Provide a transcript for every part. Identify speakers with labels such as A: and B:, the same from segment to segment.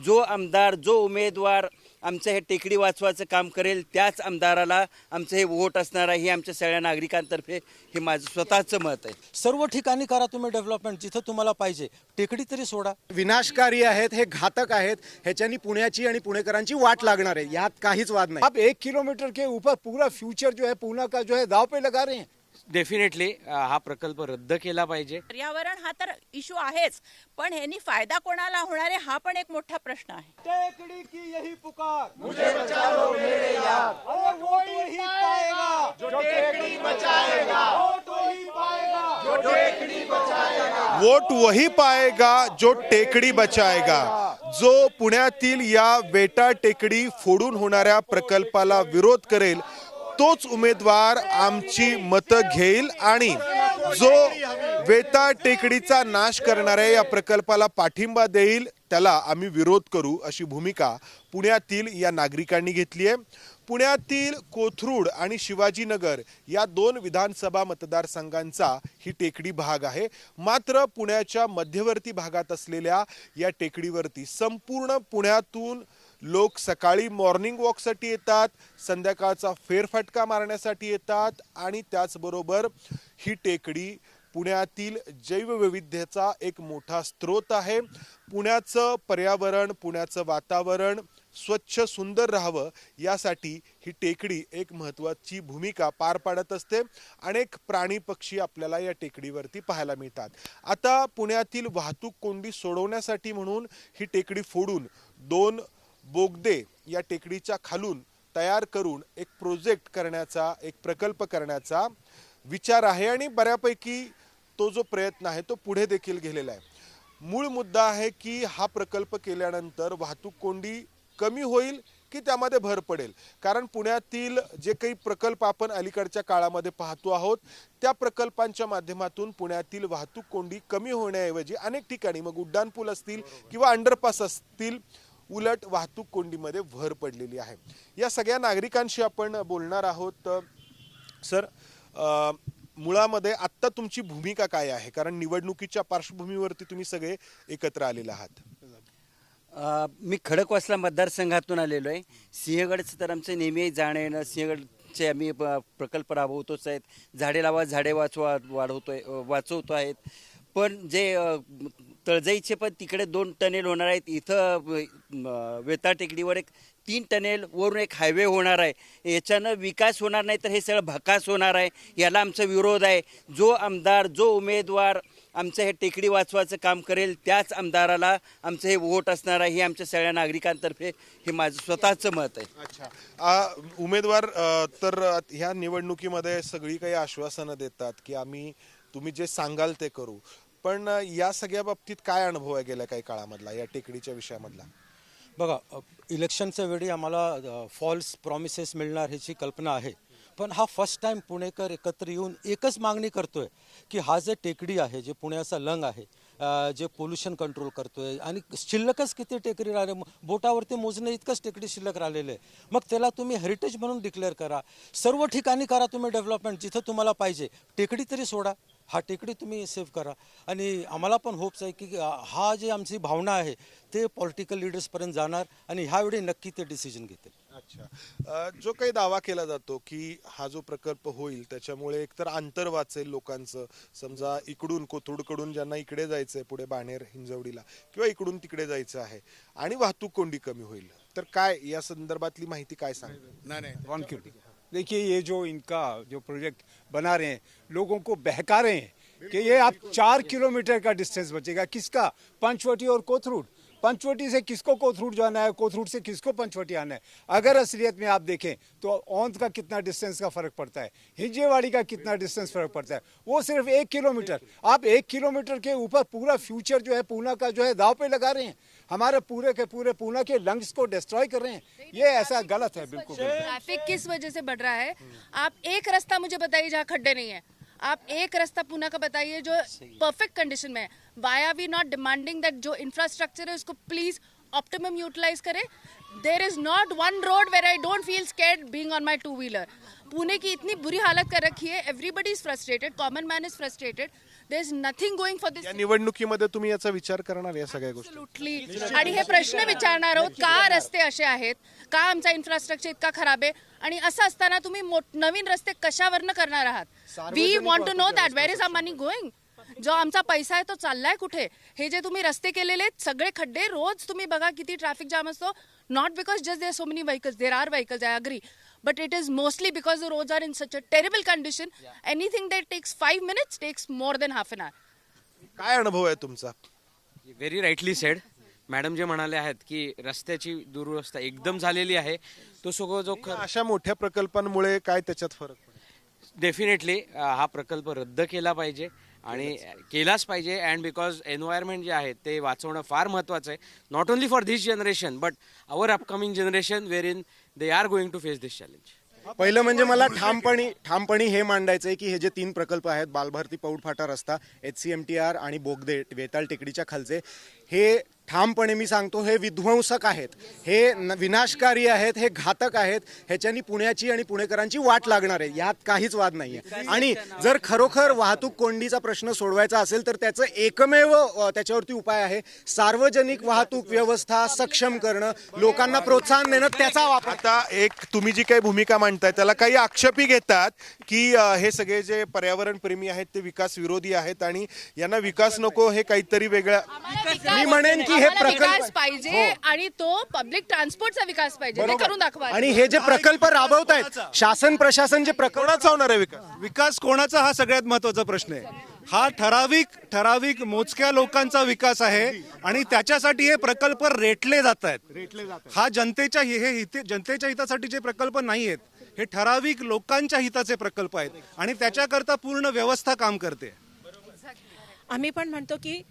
A: जो आमदार जो उमेदवार आमचं हे टेकडी वाचवायचं काम करेल त्याच आमदाराला आमचं हे वोट असणार आहे, हे आमच्या सगळ्या नागरिकांतर्फे हे माझं स्वतःचं मत आहे.
B: सर्व ठिकाणी करा तुम्ही डेव्हलपमेंट जिथं तुम्हाला पाहिजे, टेकडी तरी सोडा.
C: विनाशकारी आहेत, हे घातक आहेत, ह्याच्यानी पुण्याची आणि पुणेकरांची वाट लागणार आहे, यात काहीच वाद नाही. आप 1 किलोमीटर के ऊपर पूरा फ्यूचर जो है पुणे का जो है दाव पे लगा रहे हैं.
D: डेफिनेटली हा प्रकल्प रद्द केला पाहिजे.
E: पर्यावरण हा तर इश्यू आहेच, पण ह्यानी फायदा कोणाला होणार आहे हा पण एक मोठा प्रश्न आहे.
C: टेकड़ी की यही पुकार, मुझे बचा लो मेरे यार, अरे वोट वही पाएगा जो टेकड़ी बचाएगा, वोट वही पाएगा जो टेकड़ी बचाएगा,
F: वोट वही पाएगा जो टेकडी बचाएगा. जो पुण्यातील या वेटा टेकडी फोडून होणाऱ्या प्रकल्पाला विरोध करेल तोच उमेदवार आमची मतं घेईल आणि जो वेता टेकडीचा नाश करणाऱ्या या प्रकल्पाला पाठिंबा देईल त्याला आम्ही विरोध करू, अशी भूमिका पुण्यातील या नागरिकांनी घेतली आहे. पुण्यातील कोथरूड आणि शिवाजीनगर या 2 विधानसभा मतदारसंघांचा ही टेकडी भाग आहे. मात्र पुण्याच्या मध्यवर्ती भागात असलेल्या या टेकडीवरती संपूर्ण पुण्यातून लोक सकाळी मॉर्निंग वॉकसाठी येतात, संध्याकाळचा फेरफटका मारण्यासाठी येतात आणि त्याचबरोबर ही टेकडी पुण्यातील जैववैविध्याचा एक मोठा स्रोत आहे. पुण्याचं पर्यावरण, पुण्याचं वातावरण स्वच्छ सुंदर राहावं यासाठी ही टेकडी एक महत्त्वाची भूमिका पार पाडत असते. अनेक प्राणी पक्षी आपल्याला या टेकडीवरती पाहायला मिळतात. आता पुण्यातील वाहतूक कोंडी सोडवण्यासाठी म्हणून ही टेकडी फोडून 2 बोगदे या टेकडीच्या खालून तयार करून एक प्रोजेक्ट करण्याचा, एक प्रकल्प करण्याचा विचार आहे आणि बऱ्यापैकी तो जो प्रयत्न आहे तो पुढे देखील गेलेला आहे. मूळ मुद्दा आहे की हा प्रकल्प केल्यानंतर वाहतूक कोंडी कमी होईल की त्यामध्ये भर पडेल. कारण पुण्यातील जे काही प्रकल्प आपण अलीकडच्या काळामध्ये पाहतो आहोत त्या प्रकल्पांच्या माध्यमातून पुण्यातील वाहतूक कोंडी कमी होण्याऐवजी अनेक ठिकाणी मग उड्डाणपूल असतील किंवा अंडरपास असतील उलट वाहतूक कोंडीमध्ये भर पडलेली आहे. या सगळ्या नागरिकांशी आपण बोलणार आहोत. सर, मुळामध्ये आत्ता तुमची भूमिका काय आहे? कारण निवडणुकीच्या पार्श्वभूमीवरती तुम्ही सगळे एकत्र आलेले आहात.
A: मी खडकवासला मतदारसंघातून आलेलो आहे. सिंहगडचं तर आमचं नेहमी जाणं येणं, सिंहगडचे आम्ही प्रकल्प राबवतोच आहेत. झाडे लावा झाडे वाचवतो आहेत. पण जे तळजाईचे पण तिकडे 2 टनेल होणार आहेत. इथं वेता टेकडीवर एक 3 टनेल वरून एक हायवे होणार आहे. याच्यानं विकास होणार नाही तर हे सगळं भकास होणार आहे. याला आमचा विरोध आहे. जो आमदार जो उमेदवार आमचं हे टेकडी वाचवायचं काम करेल त्याच आमदाराला आमचं हे वोट असणार आहे, हे आमच्या सगळ्या नागरिकांतर्फे हे माझं स्वतःचं मत आहे.
F: अच्छा, उमेदवार तर ह्या निवडणुकीमध्ये सगळी काही आश्वासनं देतात की आम्ही तुम्ही जे सांगाल ते करू, पण या सगळ्या बाबतीत काय अनुभव आहे गेल्या काही काळामधला या टेकडीच्या विषयामधला?
B: बघा, इलेक्शनच्या वेळी आम्हाला फॉल्स प्रॉमिसेस मिळणार ह्याची कल्पना आहे. पण हा फर्स्ट टाइम पुणेकर एकत्र येऊन एकच मागणी करतोय की हा जे टेकडी आहे, जे पुण्याचा लंग आहे, जे पोल्युशन कंट्रोल करतोय आणि शिल्लकच किती टेकडी राहिले, बोटावरती मोजणे इतकंच टेकडी शिल्लक राहिलेलं आहे. मग त्याला तुम्ही हेरिटेज म्हणून डिक्लेअर करा. सर्व ठिकाणी करा तुम्ही डेव्हलपमेंट जिथं तुम्हाला पाहिजे, टेकडी तरी सोडा. हा टेकडी तुम्ही सेव्ह करा. आणि आम्हाला पण होप्स आहे की हा जे आमची भावना आहे ते पॉलिटिकल लीडर्सपर्यंत जाणार आणि ह्यावेळी नक्की ते डिसिजन घेतील.
F: अच्छा, जो काही दावा केला जातो की हा जो प्रकल्प होईल त्याच्यामुळे एकतर अंतर वाचेल लोकांचं, समजा इकडून कोथरूडकडून ज्यांना इकडे जायचंय पुढे बाणेर हिंजवडीला किंवा इकडून तिकडे जायचं आहे आणि वाहतूक कोंडी कमी होईल, तर काय या संदर्भातली माहिती काय सांगता?
G: नहीं, देखिए ये जो इनका जो प्रोजेक्ट बना रहे हैं लोगों को बहका रहे हैं कि ये आप 4 किलोमीटर का डिस्टेंस बचेगा. किसका? पंचवटी और कोथरूड. पंचवटी से किसको कोथरूड जाना है, कोथरूड से किसको पंचवटी आना है? अगर असलियत में आप देखें तो औंध का कितना डिस्टेंस का फर्क पड़ता है, हिंजेवाड़ी का कितना डिस्टेंस फर्क पड़ता है, वो सिर्फ 1 किलोमीटर. आप 1 किलोमीटर के ऊपर पूरा फ्यूचर जो है पुणे का जो है दाव पे लगा रहे हैं. हमारे पूरे के पूरे पुणे के लंग्स को डिस्ट्रॉय कर रहे हैं. ये ऐसा गलत है बिल्कुल.
H: ट्रैफिक किस वजह से बढ़ रहा है? आप एक रास्ता मुझे बताइए जहाँ खड्डे नहीं है. आप एक रास्ता पुणे का बताइए जो परफेक्ट कंडीशन में है. Why are we not demanding that जो इंफ्रास्ट्रक्चर है उसको प्लीज ऑप्टिमम यूटिलाइज करें. There is not one road where I don't feel scared being on my 2 wheeler. Pune की इतनी बुरी हालत कर रखी है. Everybody is frustrated. Common man is frustrated. There is nothing going for this
F: या निवडणुकीमध्ये तुम्ही याचा विचार करणार या सगळ्या गोष्टी?
H: Absolutely. आणि हे प्रश्न विचारणार आहोत का रस्ते असे आहेत, का आमचा इन्फ्रास्ट्रक्चर इतका खराब आहे, आणि असं असताना तुम्ही नवीन रस्ते कशावरनं करणार आहात? We want to know that where is our money going. जो आमचा पैसा आहे तो चाललाय कुठे? हे जे तुम्ही रस्ते केलेले आहेत सगळे खड्डे, रोज तुम्ही बघा किती ट्रॅफिक जाम असतो. Not because just there so many vehicles, there are vehicles, I agree, but it is mostly because the roads are in such a terrible condition. Anything that takes 5 minutes takes more than half an hour.
F: काय अनुभव आहे तुमचा?
D: Very rightly sed. Madam जे म्हणाले आहेत की रस्त्याची दुरवस्था एकदम झालेली आहे, तो सगळं जो
F: अशा मोठ्या प्रकल्पांमुळे काय त्याच्यात फरक पडेल?
D: डेफिनेटली हा प्रकल्प रद्द केला पाहिजे आणि केलाच पाहिजे. अँड बिकॉज एन्व्हायरमेंट जे आहे ते वाचवणं फार महत्त्वाचं आहे, not only for this generation but our upcoming generation where in they are going to face this challenge.
I: पहिलं म्हणजे मला ठामपणी हे मांडायचं आहे की हे जे 3 प्रकल्प आहेत, बालभारती पौड फाटा रस्ता, HCMTR आणि बोगदे वेताळ टेकडीच्या खालचे, हे ठामपणे मी सांगतो हे विध्वंसक आहेत, हे विनाशकारी आहेत, हे घातक आहेत. ह्याच्यानी पुण्याची आणि पुणेकरांची वाट लागणार आहे, यात काहीच वाद नाही आहे. आणि जर खरोखर वाहतूक कोंडीचा प्रश्न सोडवायचा असेल तर त्याचं एकमेव त्याच्यावरती उपाय आहे सार्वजनिक वाहतूक व्यवस्था सक्षम करणं, लोकांना प्रोत्साहन देणं, त्याचा वापर.
F: आता एक तुम्ही जी काही भूमिका मांडताय त्याला काही आक्षेपी घेतात की हे सगळे जे पर्यावरण प्रेमी आहेत ते विकास विरोधी आहेत आणि यांना विकास नको, हे काहीतरी वेगळं.
I: मी म्हणेन की हे
H: विकास
I: प्रकल्प
H: पाहिजे आणि तो पब्लिक ट्रान्सपोर्टचा विकास पाहिजे, ते करून दाखवा.
I: आणि हे जे प्रकल्प राबवतायत शासन प्रशासन जे प्रकल्प
F: कोणाचा होणार आहे विकास?
C: विकास कोणाचा हा सगळ्यात महत्वाचा प्रश्न आहे. हा ठराविक मोजक्या लोकांचा विकास आहे आणि त्याच्यासाठी हे प्रकल्प रेटले जात आहेत. हा जनतेच्या हितासाठी जे प्रकल्प नाही आहेत, हे ठराविक लोकांच्या हिताचे प्रकल्प आहेत आणि त्याच्याकरता पूर्ण व्यवस्था काम करते.
J: आम्ही पण म्हणतो की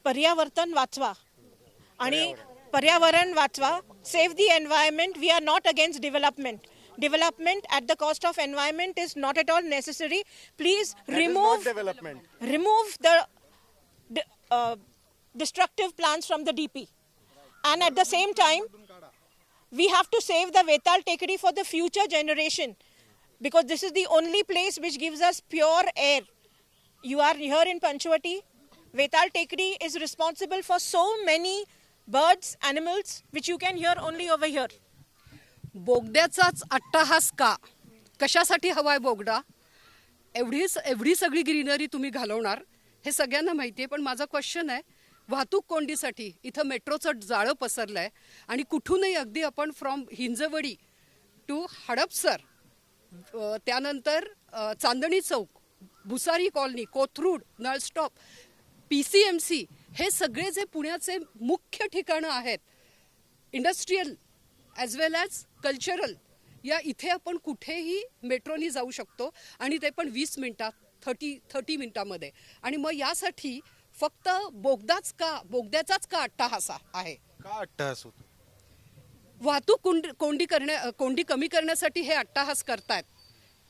J: पर्यावरण वाचवा आणि पर्यावरण वाचवा. Save the environment. We are not against development. Development at the cost of environment is not at all necessary. Please remove the destructive plants from the DP. And at the same time, we have to save the Vetal Tekadi for the future generation, because this is the only place which gives us pure air. You are here in Panchvati. Vetal Tekadi is responsible for so many birds, animals, which you can hear only over here.
K: बोगद्याचाच अट्टहास का? कशासाठी हवाय बोगदा? एवढी सगळी greenery तुम्ही घालवणार हे सगळ्यांना माहिती आहे, पण माझा क्वेश्चन आहे वाहतूक कोंडीसाठी. इथं मेट्रोचं जाळं पसरलं आहे आणि कुठूनही अगदी आपण फ्रॉम हिंजवडी टू हडपसर, त्यानंतर चांदणी चौक, भुसारी कॉलनी, कोथरूड, नळस्टॉप, PCMC, हे सगळे जे पुण्याचे मुख्य ठिकाणं आहेत इंडस्ट्रीयल ॲज वेल ॲज कल्चरल, या इथे आपण कुठेही मेट्रोनी जाऊ शकतो आणि ते पण 20 मिनिटात, 30 मिनिटामध्ये. आणि मग यासाठी फक्त बोगद्याचाच का अट्टहास आहे?
F: का अट्टहास होतो?
K: वाहतूक कोंडी कमी करण्यासाठी हे अट्टहास करतायत,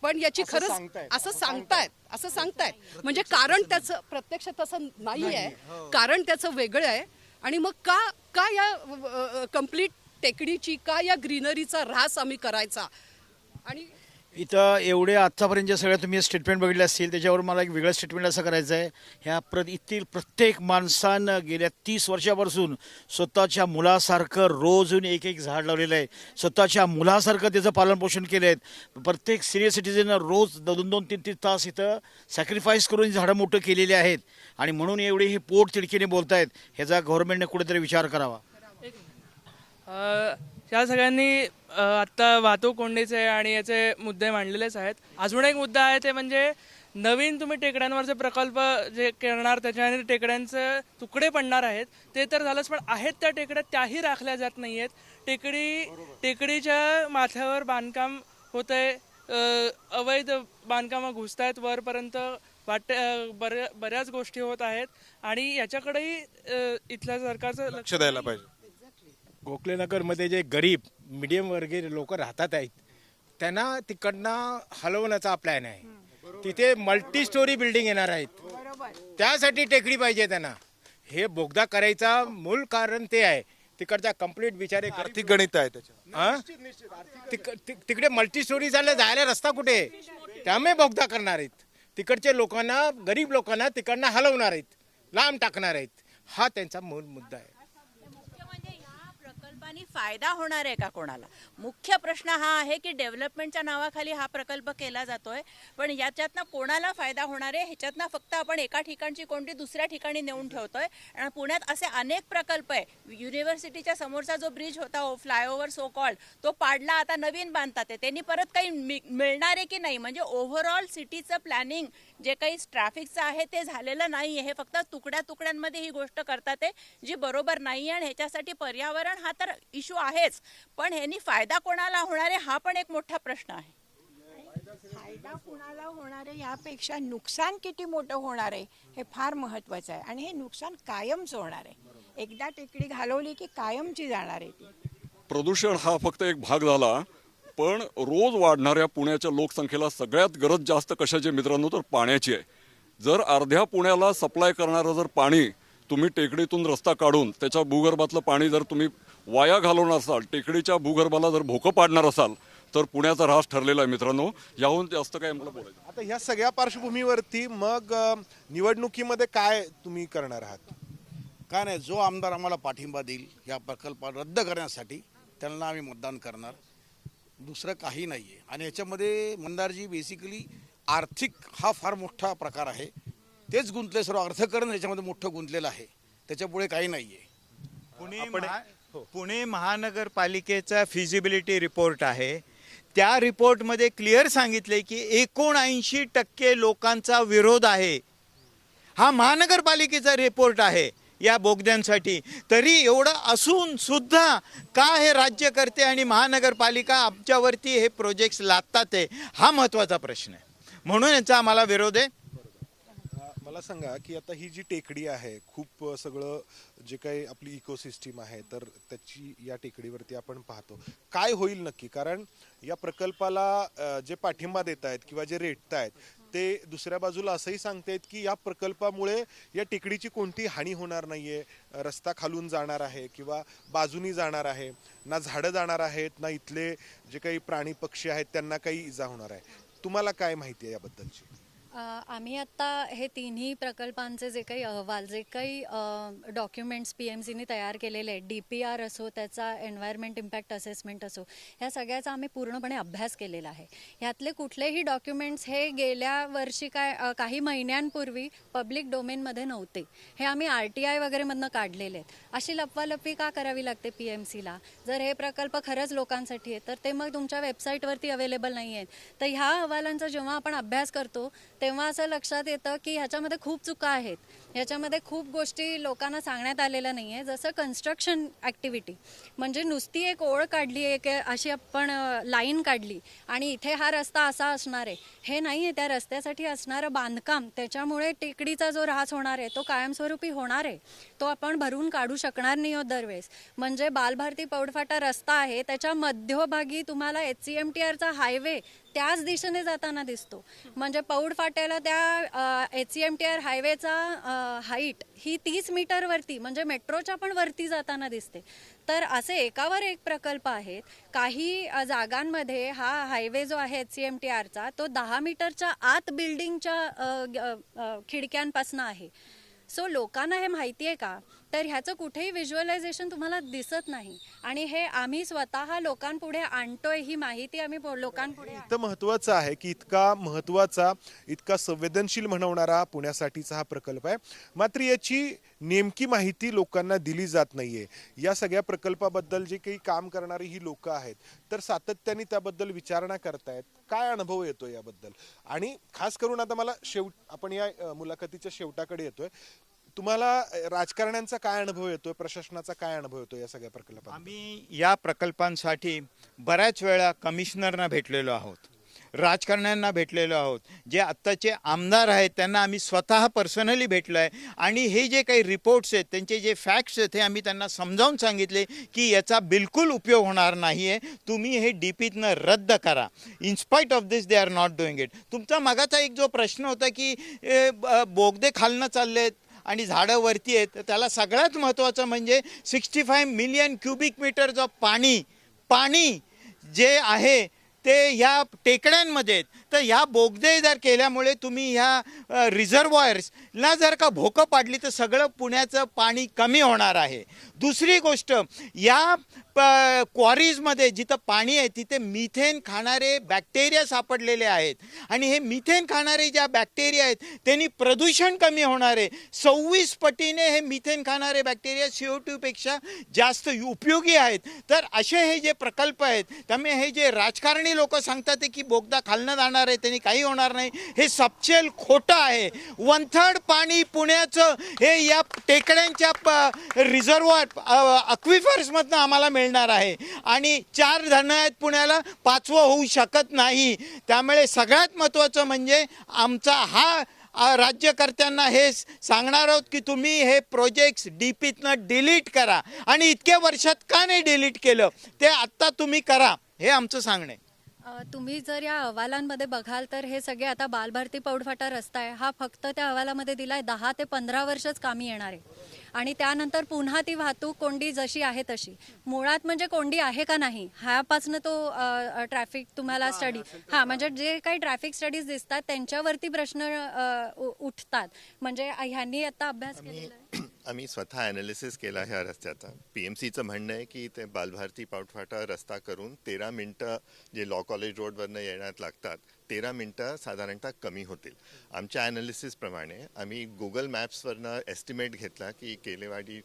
K: पण याची खरंच असं सांगतायत म्हणजे कारण त्याचं प्रत्यक्षात तसं नाही आहे, कारण त्याचं वेगळं आहे. आणि मग का या कम्प्लीट टेकडीची, का या ग्रीनरीचा ऱ्हास आम्ही करायचा? आणि
L: इथं एवढे आत्तापर्यंत जे सगळ्या तुम्ही स्टेटमेंट बघितले असतील त्याच्यावर मला एक वेगळं स्टेटमेंट असं करायचं आहे. इथील प्रत्येक माणसानं गेल्या 30 वर्षापासून स्वतःच्या मुलासारखं रोज येऊन एक झाड लावलेलं आहे, स्वतःच्या मुलासारखं त्याचं पालनपोषण केलं आहे. प्रत्येक सिनियर सिटीजननं रोज 2-2, 3-3 तास इथं सॅक्रिफाईस करून झाडं मोठं केलेली आहेत आणि म्हणून एवढे हे पोट तिडकीने बोलतायत. ह्याचा गव्हर्नमेंटने कुठेतरी विचार करावा.
M: या सगळ्यांनी आत्ता वाहतूक कोंडीचे आणि याचे मुद्दे मांडलेलेच आहेत. अजून एक मुद्दा आहे ते म्हणजे नवीन तुम्ही टेकड्यांवरचे प्रकल्प जे करणार त्याच्याने टेकड्यांचे तुकडे पडणार आहेत ते तर झालंच, पण आहेत त्या टेकड्या त्याही राखल्या जात नाही आहेत. टेकडीच्या माथ्यावर बांधकाम होत आहे, अवैध बांधकामं घुसत आहेत वरपर्यंत, बऱ्याच गोष्टी होत आहेत आणि याच्याकडेही इथल्या सरकारचं
F: लक्ष द्यायला पाहिजे.
G: गोखलेनगरमध्ये जे गरीब मीडियम वर्गीय लोक राहतात आहेत त्यांना तिकडनं हलवण्याचा प्लॅन आहे. तिथे मल्टी स्टोरी बिल्डिंग येणार आहेत, त्यासाठी टेकडी पाहिजे त्यांना. हे बोगदा करायचा मूळ कारण ते आहे. तिकडचा कम्प्लीट बिचारे
F: आर्थिक गणित आहे त्याच्या.
G: तिकडे मल्टी स्टोरी जायला रस्ता कुठे, त्यामुळे बोगदा करणार आहेत.
N: तिकडच्या लोकांना, गरीब लोकांना तिकडनं हलवणार आहेत, लांब टाकणार आहेत. हा त्यांचा मूळ मुद्दा आहे.
E: मुख्य म्हणजे ह्या प्रकल्पाने फायदा होणार आहे का कोणाला? मुख्य प्रश्न हा आहे की डेव्हलपमेंटच्या नावाखाली हा प्रकल्प केला जातोय, पण याच्यातनं कोणाला फायदा होणार आहे? ह्याच्यातनं फक्त आपण एका ठिकाणची कोणती दुसऱ्या ठिकाणी नेऊन ठेवतोय. आणि पुण्यात असे अनेक प्रकल्प आहे. युनिव्हर्सिटीच्या समोरचा जो ब्रिज होता, फ्लायओव्हर सो कॉल्ड, तो पाडला, आता नवीन बांधतात आहे. त्यांनी परत काही मिळणार आहे की नाही? म्हणजे ओव्हरऑल सिटीचं प्लॅनिंग जे काही ट्रॅफिकचं आहे ते झालेलं नाही आहे. हे फक्त तुकड्या तुकड्यांमध्ये ही गोष्ट करतात आहे, जी बरोबर नाही आहे. आणि ह्याच्यासाठी पर्यावरण हा तर इश्यू आहेच, पण ह्यांनी फायदा कोणाला होणार आहे हा पण एक मोठा प्रश्न आहे.
J: फायदा कुणाला होणार आहे यापेक्षा नुकसान किती मोठं होणार आहे हे फार महत्त्वाचं आहे. आणि हे नुकसान कायमच होणार आहे. एकदा टेकडी घालवली की कायमची जाणार आहे ती.
O: प्रदूषण हा फक्त एक भाग झाला, पण रोज वाढणाऱ्या पुण्याच्या लोकसंख्येला सगळ्यात गरज जास्त कशाची मित्रांनो, तर पाण्याची आहे. जर अर्ध्या पुण्याला सप्लाय करणारं जर पाणी तुम्ही टेकडीतून रस्ता काढून त्याच्या भूगर्भातलं पाणी जर तुम्ही वाया घालवणार असाल, टेकडीच्या भूगर्भाला जर भोकं पाडणार असाल, तर पुण्याचा ऱ्हास ठरलेला आहे मित्रांनो. याहून जास्त काय मला बोलायचं.
F: आता ह्या सगळ्या पार्श्वभूमीवरती मग निवडणुकीमध्ये काय तुम्ही करणार आहात?
P: काय नाही, जो आमदार आम्हाला पाठिंबा देईल या प्रकल्प रद्द करण्यासाठी त्यांना आम्ही मतदान करणार. दुसरं काही नाही आहे. आणि याच्यामध्ये मंदारजी बेसिकली आर्थिक हा फार मोठा प्रकार आहे. तेच गुंतले, सर्व अर्थकारण याच्यामध्ये मोठं गुंतलेलं आहे. त्याच्यापुढे काही नाही आहे.
Q: पुणे महानगरपालिकेचा फिजिबिलिटी रिपोर्ट आहे. त्या रिपोर्टमध्ये क्लिअर सांगितले की 79% लोकांचा विरोध आहे. हा महानगरपालिकेचा रिपोर्ट आहे या बोगद्यांसाठी. तरी एवढं असून सुद्धा का हे राज्यकर्ते आणि महानगरपालिका आमच्यावरती हे प्रोजेक्ट्स लादतात आहे, हा महत्त्वाचा प्रश्न आहे. म्हणून याचा आम्हाला विरोध आहे.
F: मला सांगा की आता ही जी टेकडी आहे, खूप सगळं जे काही आपली इकोसिस्टीम आहे, तर त्याची या टेकडीवरती आपण पाहतो. काय होईल नक्की? कारण या प्रकल्पाला जे पाठिंबा देत आहेत किंवा जे रेटत आहेत ते दुसऱ्या बाजूला असंही सांगतायत की या प्रकल्पामुळे या टेकडीची कोणती हानी होणार नाहीये. रस्ता खालून जाणार आहे किंवा बाजूनी जाणार आहे, ना झाडं जाणार आहेत, ना इथले जे काही प्राणी पक्षी आहेत त्यांना काही इजा होणार आहे. तुम्हाला काय माहिती आहे याबद्दलची?
R: आम्ही आत्ता हे तिन्ही प्रकल्पांचे जे काही अहवाल, जे काही डॉक्युमेंट्स PMCने तयार केलेले आहेत, DPR असो, त्याचा एन्व्हायरमेंट इम्पॅक्ट असेसमेंट असो, ह्या सगळ्याचा आम्ही पूर्णपणे अभ्यास केलेला आहे. यातले कुठलेही डॉक्युमेंट्स हे गेल्या वर्षी काही महिन्यांपूर्वी पब्लिक डोमेनमध्ये नव्हते. हे आम्ही RTI वगैरेमधनं काढलेले आहेत. अशी लपवालपवी का करावी लागते PMCला? जर हे प्रकल्प खरंच लोकांसाठी आहेत तर ते मग तुमच्या वेबसाईटवरती अवेलेबल नाही आहेत. तर ह्या अहवालांचा जेव्हा आपण अभ्यास करतो तेव्हा असं लक्षात येतं की ह्याच्यामध्ये खूप चुका आहेत. ह्याच्यामध्ये खूप गोष्टी लोकांना सांगण्यात आलेल्या नाही आहे. जसं कन्स्ट्रक्शन ॲक्टिव्हिटी, म्हणजे नुसती एक ओळ काढली, एक अशी आपण लाईन काढली आणि इथे हा रस्ता असा असणार आहे, हे नाही आहे. त्या रस्त्यासाठी असणारं बांधकाम, त्याच्यामुळे टेकडीचा जो ऱ्हास होणार आहे तो कायमस्वरूपी होणार आहे. तो आपण भरून काढू शकणार नाही आहोत दरवेळेस. म्हणजे बालभारती पौडफाटा रस्ता आहे, त्याच्या मध्यभागी तुम्हाला HCMTRचा हायवे त्याच दिशेने जाताना दिसतो. म्हणजे पौड फाट्याला त्या HCMTR हायवेचा हाईट ही 30 मीटरवरती, म्हणजे मेट्रोच्या पण वरती जाताना दिसते. तर असे एकावर एक प्रकल्प आहेत. काही जागांमध्ये हा हायवे जो आहे HCMTRचा तो 10 मीटरच्या आत बिल्डिंगच्या खिडक्यांपासून आहे. सो लोकांना हे माहिती आहे का? तर ह्याचं कुठेही व्हिज्युअलायझेशन तुम्हाला दिसत नाही. आणि हे आम्ही स्वतः लोकांपुढे आणतोय, ही माहिती आम्ही लोकांपुढे.
F: इतकं महत्त्वाचं आहे की इतका महत्त्वाचा, इतका संवेदनशील म्हणवणारा पुण्यासाठीचा हा प्रकल्प आहे. मात्र याची नेमकी माहिती लोकांना दिली जात नाहीये. या सगळ्या प्रकल्पाबद्दल जे काही काम करणारी ही लोक आहेत तर सातत्याने त्याबद्दल विचारणा करतायत. काय अनुभव येतो याबद्दल? आणि खास करून आता मला आपण या मुलाखतीच्या शेवटाकडे येतोय. तुम्हाला राजकारण्यांचा काय अनुभव येतोय, प्रशासनाचा काय अनुभव येतोय या सगळ्या प्रकल्पात?
Q: आम्ही या प्रकल्पांसाठी बऱ्याच वेळा कमिशनरना भेटलेलो आहोत, राजकारण्यांना भेटलेलो आहोत. जे आत्ताचे आमदार आहेत त्यांना आम्ही स्वतः पर्सनली भेटलो आहे. आणि हे जे काही रिपोर्ट्स आहेत, त्यांचे जे फॅक्ट्स आहेत, हे आम्ही त्यांना समजावून सांगितले की याचा बिलकुल उपयोग होणार नाही आहे. तुम्ही हे DPतनं रद्द करा. इन्स्पाईट of this they are not doing it. तुमचा मागाचा एक जो प्रश्न होता की बोगदे खालनं चालले आहेत आणि झाडं वरती आहेत, त्याला सगळ्यात महत्त्वाचं म्हणजे 65 मिलियन क्युबिक मीटर्स ऑफ पाणी जे आहे ते ह्या टेकड्यांमध्ये आहेत. तर ह्या बोगदे जर केल्यामुळे तुम्ही ह्या रिझर्वॉयर्सला जर का भोकं पाडली तर सगळं पुण्याचं पाणी कमी होणार आहे. दुसरी गोष्ट, या क्वॉरीजमध्ये जिथं पाणी आहे तिथे मिथेन खाणारे बॅक्टेरिया सापडलेले आहेत आणि हे मिथेन खाणारे ज्या बॅक्टेरिया आहेत त्यांनी प्रदूषण कमी होणार आहे. 26 पटीने हे मिथेन खाणारे बॅक्टेरिया CO2 पेक्षा जास्त उपयोगी आहेत. तर असे हे जे प्रकल्प आहेत, त्यामुळे हे जे राजकारणी लोक सांगतात की बोगदा खालनं जाणार आहे त्यांनी काही होणार नाही, हे सपशेल खोटं आहे. 1/3 पाणी पुण्याचं हे या टेकड्यांच्या रिझर्वॉयर अक्विफर्समधनं आम्हाला मिळणार आहे आणि 4 धरणं आहेत पुण्याला, 5वं होऊ शकत नाही. त्यामुळे सगळ्यात महत्त्वाचं म्हणजे आमचा हा राज्यकर्त्यांना हे सांगणार आहोत की तुम्ही हे प्रोजेक्ट्स DPतनं डिलीट करा आणि इतक्या वर्षात का नाही डिलीट केलं ते आत्ता तुम्ही करा, हे आमचं सांगणं आहे.
R: तुम्ही जर या अहवालांमध्ये बघाल तर हे सगळे आता बालभारती पौडफाटा रस्ता आहे हा फक्त त्या अहवालामध्ये दिला आहे 10 ते 15 वर्षच कामी येणार आहे आणि त्यानंतर पुन्हा ती वाहतूक कोंडी जशी आहे तशी. मुळात म्हणजे कोंडी आहे का नाही ह्यापासून तो ट्रॅफिक तुम्हाला स्टडी म्हणजे जे काही ट्रॅफिक स्टडीज दिसतात त्यांच्यावरती प्रश्न उठतात. म्हणजे ह्यांनी आता अभ्यास केलेला आहे.
S: आम्ही स्वतः ॲनालिसिस केला ह्या रस्त्याचा. PMCचं म्हणणं आहे की ते बालभारती पाऊटफाटा रस्ता करून 13 मिनटं जे लॉ कॉलेज रोडवरनं येण्यात लागतात 13 मिनटं साधारणतः कमी होतील. आमच्या ॲनालिसिसप्रमाणे आम्ही गुगल मॅप्सवरनं एस्टिमेट घेतला की केलेवाडी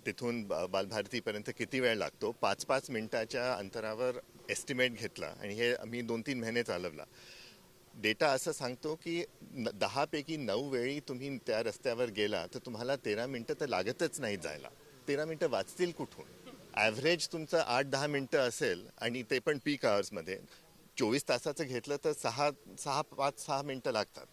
S: तिथून बालभारतीपर्यंत किती वेळ लागतो. 5-5 मिनटाच्या अंतरावर एस्टिमेट घेतला आणि हे आम्ही 2-3 महिने चालवला. डेटा असं सांगतो की 10 पैकी 9 वेळी तुम्ही त्या रस्त्यावर गेला तर तुम्हाला 13 मिनटं तर लागतच नाही जायला. 13 मिनटं वाचतील कुठून? ॲव्हरेज तुमचं 8-10 मिनटं असेल आणि ते पण पीक आवर्समध्ये. 24 तासाचं घेतलं तर 5-6 मिनटं लागतात.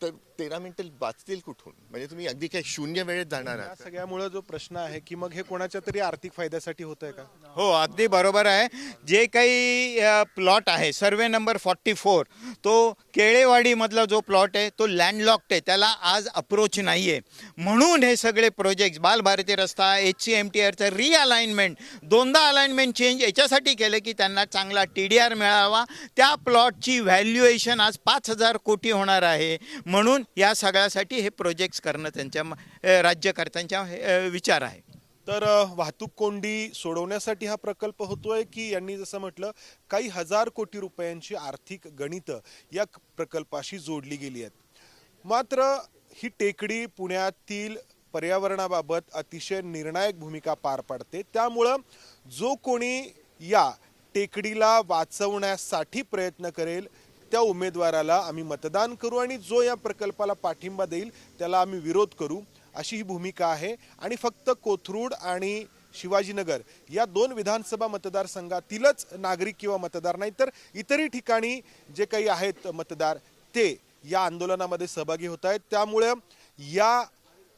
S: तर 13 मिनटं वाचतील कुठून? म्हणजे तुम्ही अगदी काय शून्य वेळेत जाणार
F: या
S: आहात.
F: सगळ्यामुळे जो प्रश्न आहे की मग हे कोणाच्या तरी आर्थिक फायद्यासाठी होत आहे का?
Q: हो, अगदी बरोबर आहे. जे काही प्लॉट आहे सर्वे नंबर 44 तो केळेवाडीमधला जो प्लॉट आहे तो लँडलॉक्ड आहे, त्याला आज अप्रोच नाही आहे. म्हणून हे सगळे प्रोजेक्ट्स बालभारती रस्ता HCMTRचं रिअलाइनमेंट 2दा अलाइनमेंट चेंज याच्यासाठी केलं की त्यांना चांगला TDR मिळावा. त्या प्लॉटची व्हॅल्युएशन आज 5,000 कोटी होणार आहे. म्हणून या सगळ्यासाठी हे प्रोजेक्ट्स करणं त्यांच्या राज्यकर्त्यांच्या विचार आहे.
F: तर वाहतूक कोंडी सोडवण्यासाठी हा प्रकल्प होतोय की यांनी जसं म्हटलं काही हजार कोटी रुपयांची आर्थिक गणितं या प्रकल्पाशी जोडली गेली आहेत. मात्र ही टेकडी पुण्यातील पर्यावरणाबाबत अतिशय निर्णायक भूमिका पार पाडते. त्यामुळं जो कोणी या टेकडीला वाचवण्यासाठी प्रयत्न करेल त्या उमेदवाराला आम्ही मतदान करू आणि जो या प्रकल्पाला पाठिंबा देईल त्याला आम्ही विरोध करू, अशी ही भूमिका आहे. आणि फक्त कोथरूड आणि शिवाजीनगर या 2 विधानसभा मतदारसंघातीलच नागरिक किंवा मतदार नाही तर इतरही ठिकाणी जे काही आहेत मतदार ते या आंदोलनामध्ये सहभागी होत आहेत. त्यामुळे या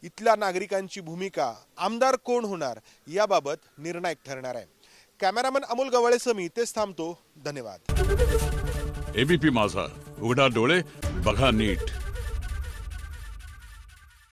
F: इथल्या नागरिकांची भूमिका आमदार कोण होणार याबाबत निर्णायक ठरणार आहे. कॅमेरामन अमोल गवळेसह मी इथेच थांबतो. धन्यवाद.
T: ABP माझा, उघडा डोळे बघा नीट.